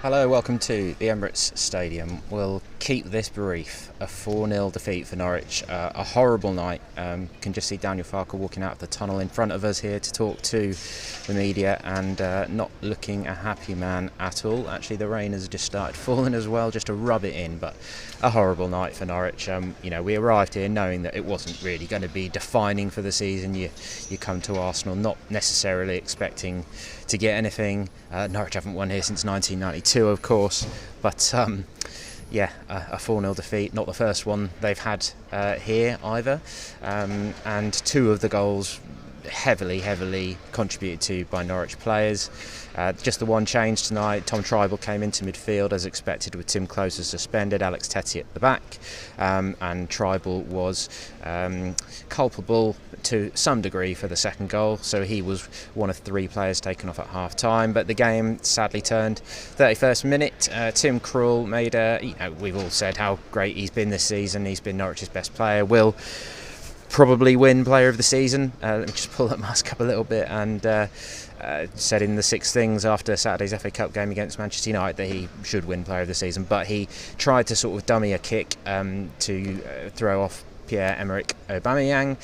Hello, welcome to the Emirates Stadium. We'll keep this brief. A 4-0 defeat for Norwich. A horrible night. Can just see Daniel Farke walking out of the tunnel in front of us here to talk to the media, and not looking a happy man at all. Actually, the rain has just started falling as well, just to rub it in, but a horrible night for Norwich. We arrived here knowing that it wasn't really going to be defining for the season. You come to Arsenal not necessarily expecting to get anything. Norwich haven't won here since 1992, of course, but a 4-0 defeat, not the first one they've had here either, and two of the goals heavily contributed to by Norwich players. Just the one change tonight. Tom Trybull came into midfield as expected, with Tim Closer suspended, Alex Tettey at the back, and Trybull was culpable to some degree for the second goal, so he was one of three players taken off at half time. But the game sadly turned 31st minute. Tim Krul made we've all said how great he's been this season. He's been Norwich's best player, will probably win player of the season. Let me just pull that mask up a little bit, and said in the Six Things after Saturday's FA Cup game against Manchester United that he should win player of the season, but he tried to sort of dummy a kick to throw off Pierre-Emerick Aubameyang,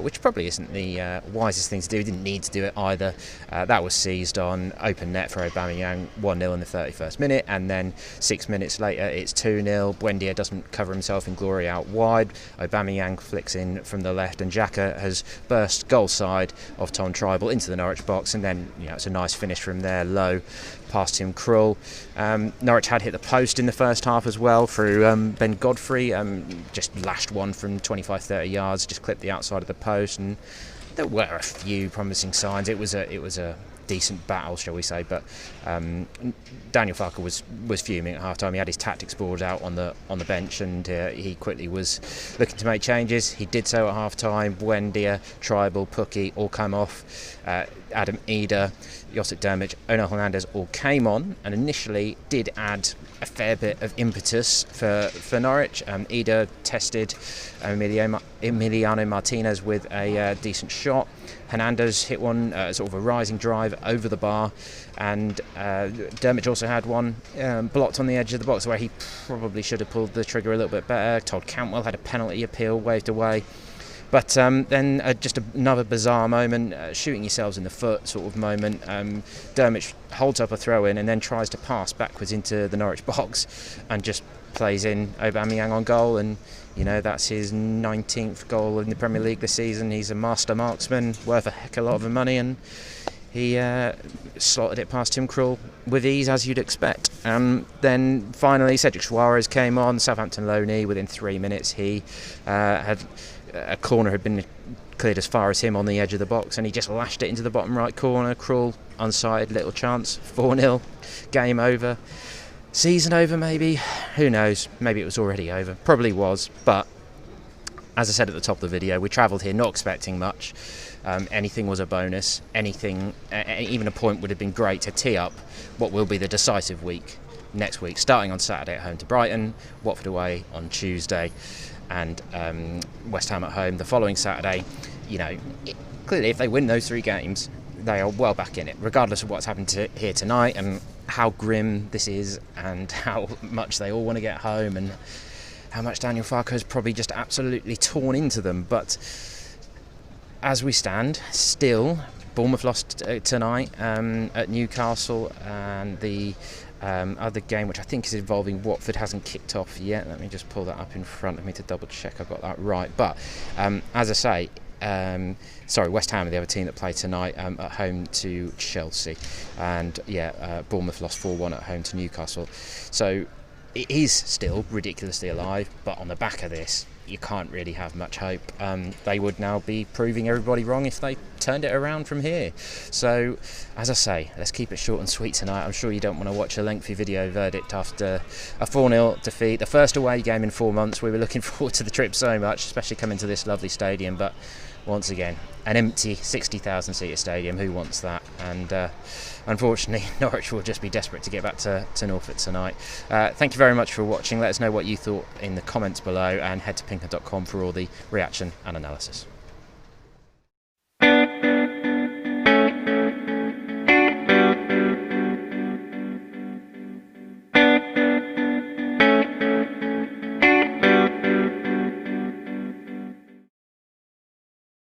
which probably isn't the wisest thing to do. He didn't need to do it either. That was seized on, open net for Aubameyang, 1-0 in the 31st minute, and then 6 minutes later it's 2-0. Buendia doesn't cover himself in glory out wide. Aubameyang flicks in from the left, and Xhaka has burst goal side of Tom Trybull into the Norwich box, and then it's a nice finish from there, low past Tim Krul. Norwich had hit the post in the first half as well through Ben Godfrey, just lashed one from 25-30 yards, just clipped the outside of the post, and there were a few promising signs. It was a decent battle, shall we say, but Daniel Farke was fuming at half time. He had his tactics board out on the bench, and he quickly was looking to make changes. He did so at half time. Buendia, Trybull, Pukki all come off. Adam Eder, Josip Dermich, Onel Hernandez all came on, and initially did add a fair bit of impetus for Norwich. Eder tested Emiliano Martinez with a decent shot. Hernandez hit one, sort of a rising drive over the bar, and Dermich also had one blocked on the edge of the box where he probably should have pulled the trigger a little bit better. Todd Cantwell had a penalty appeal waved away. But then just another bizarre moment, shooting yourselves in the foot sort of moment. Dermich holds up a throw-in and then tries to pass backwards into the Norwich box and just plays in Aubameyang on goal, and that's his 19th goal in the Premier League this season. He's a master marksman, worth a heck of a lot of money, and he slotted it past Tim Krul with ease, as you'd expect. Then finally Cedric Suarez came on, Southampton loanee. Within 3 minutes he had a corner had been cleared as far as him on the edge of the box, and he just lashed it into the bottom right corner. Krul unsighted, little chance, 4-0, game over. Season over, maybe? Who knows? Maybe it was already over. Probably was, but as I said at the top of the video, we travelled here not expecting much. Anything was a bonus. Anything, even a point would have been great to tee up what will be the decisive week next week, starting on Saturday at home to Brighton, Watford away on Tuesday, and West Ham at home the following Saturday. Clearly, if they win those three games, they are well back in it, regardless of what's happened here tonight and how grim this is, and how much they all want to get home, and how much Daniel Farke has probably just absolutely torn into them. But as we stand, still, Bournemouth lost tonight at Newcastle, and the other game, which I think is involving Watford, hasn't kicked off yet. Let me just pull that up in front of me to double check I've got that right. But as I say, West Ham are the other team that played tonight at home to Chelsea, and Bournemouth lost 4-1 at home to Newcastle. So it is still ridiculously alive, but on the back of this, you can't really have much hope. They would now be proving everybody wrong if they turned it around from here. So, as I say, let's keep it short and sweet tonight. I'm sure you don't want to watch a lengthy video verdict after a 4-0 defeat. The first away game in 4 months. We were looking forward to the trip so much, especially coming to this lovely stadium, but once again, an empty 60,000 seater stadium. Who wants that? And unfortunately, Norwich will just be desperate to get back to Norfolk tonight. Thank you very much for watching. Let us know what you thought in the comments below, and head to pinker.com for all the reaction and analysis.